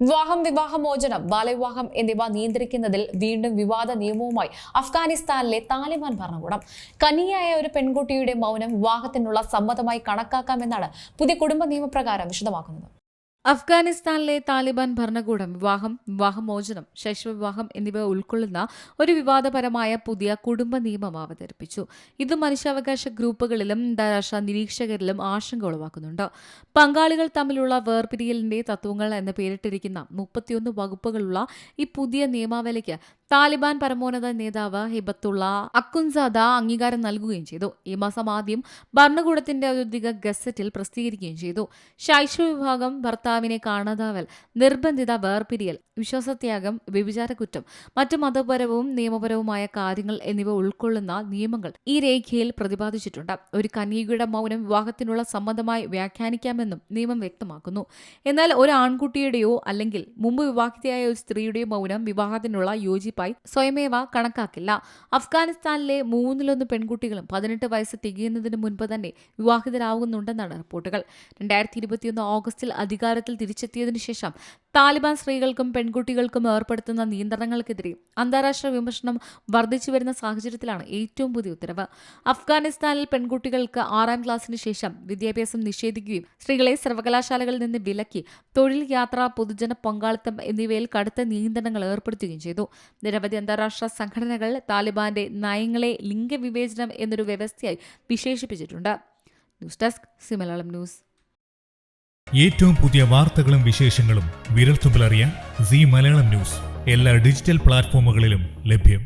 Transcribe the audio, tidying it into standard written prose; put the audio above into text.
വിവാഹമോചനം, ബാലവിവാഹം എന്നിവ നിയന്ത്രിക്കുന്നതിൽ വീണ്ടും വിവാദ നിയമവുമായി അഫ്ഗാനിസ്ഥാനിലെ താലിബാൻ ഭരണകൂടം. കന്യയായ ഒരു പെൺകുട്ടിയുടെ മൗനം വിവാഹത്തിനുള്ള സമ്മതമായി കണക്കാക്കാമെന്നാണ് പുതിയ കുടുംബ നിയമപ്രകാരം വിശദമാക്കുന്നത്. അഫ്ഗാനിസ്ഥാനിലെ താലിബാൻ ഭരണകൂടം വിവാഹമോചനം, ശൈശവവിവാഹം എന്നിവ ഉൾക്കൊള്ളുന്ന ഒരു വിവാദപരമായ പുതിയ കുടുംബ നിയമം അവതരിപ്പിച്ചു. ഇത് മനുഷ്യാവകാശ ഗ്രൂപ്പുകളിലും അന്താരാഷ്ട്ര നിരീക്ഷകരിലും ആശങ്ക ഉളവാക്കുന്നുണ്ട്. പങ്കാളികൾ തമ്മിലുള്ള വേർപിരിയലിന്റെ തത്വങ്ങൾ എന്ന് പേരിട്ടിരിക്കുന്ന 31 വകുപ്പുകളുള്ള ഈ പുതിയ നിയമാവലിക്ക് താലിബാൻ പരമോന്നത നേതാവ് ഹിബത്തുള്ള അഖുൻസാദ അംഗീകാരം നൽകുകയും ചെയ്തു. ഈ മാസം ആദ്യം ഭരണകൂടത്തിന്റെ ഔദ്യോഗിക ഗസറ്റിൽ പ്രസിദ്ധീകരിക്കുകയും ചെയ്തു. ശൈശവവിവാഹം, ഭർത്താവിനെ കാണാതാവൽ, നിർബന്ധിത വേർപിരിയൽ, വിശ്വാസത്യാഗം, വ്യഭിചാരക്കുറ്റം, മറ്റു മതപരവും നിയമപരവുമായ കാര്യങ്ങൾ എന്നിവ ഉൾക്കൊള്ളുന്ന നിയമങ്ങൾ ഈ രേഖയിൽ പ്രതിപാദിച്ചിട്ടുണ്ട്. ഒരു കന്യകയുടെ മൗനം വിവാഹത്തിനുള്ള സമ്മതമായി വ്യാഖ്യാനിക്കാമെന്നും നിയമം വ്യക്തമാക്കുന്നു. എന്നാൽ ഒരു ആൺകുട്ടിയുടെയോ അല്ലെങ്കിൽ മുമ്പ് വിവാഹിതയായ ഒരു സ്ത്രീയുടെയോ മൗനം വിവാഹത്തിനുള്ള യോജിപ്പായി സ്വയമേവ കണക്കാക്കില്ല. അഫ്ഗാനിസ്ഥാനിലെ 1/3 പെൺകുട്ടികളും 18 വയസ്സ് തികയുന്നതിന് മുൻപ് തന്നെ വിവാഹിതരാകുന്നുണ്ടെന്നാണ് റിപ്പോർട്ടുകൾ. 2021 ഓഗസ്റ്റിൽ അധികാരത്തിൽ തിരിച്ചെത്തിയതിനു ശേഷം താലിബാൻ സ്ത്രീകൾക്കും പെൺകുട്ടികൾക്കും ഏർപ്പെടുത്തുന്ന നിയന്ത്രണങ്ങൾക്കെതിരെ അന്താരാഷ്ട്ര വിമർശനം വർദ്ധിച്ചു വരുന്ന സാഹചര്യത്തിലാണ് ഏറ്റവും പുതിയ ഉത്തരവ്. അഫ്ഗാനിസ്ഥാനിൽ പെൺകുട്ടികൾക്ക് 6ാം ക്ലാസ്സിന് ശേഷം വിദ്യാഭ്യാസം നിഷേധിക്കുകയും സ്ത്രീകളെ സർവകലാശാലകളിൽ നിന്ന് വിലക്കി തൊഴിൽ, യാത്ര, പൊതുജന പങ്കാളിത്തം എന്നിവയിൽ കടുത്ത നിയന്ത്രണങ്ങൾ ഏർപ്പെടുത്തുകയും ചെയ്തു. നിരവധി അന്താരാഷ്ട്ര സംഘടനകൾ താലിബാന്റെ നയങ്ങളെ ലിംഗവിവേചനം എന്നൊരു വ്യവസ്ഥയായി വിശേഷിപ്പിച്ചിട്ടുണ്ട്. News desk C Malayalam news. ഏറ്റവും പുതിയ വാർത്തകളും വിശേഷങ്ങളും വിരൽത്തുമ്പിലറിയാൻ സി മലയാളം ന്യൂസ് എല്ലാ ഡിജിറ്റൽ പ്ലാറ്റ്ഫോമുകളിലും ലഭ്യം.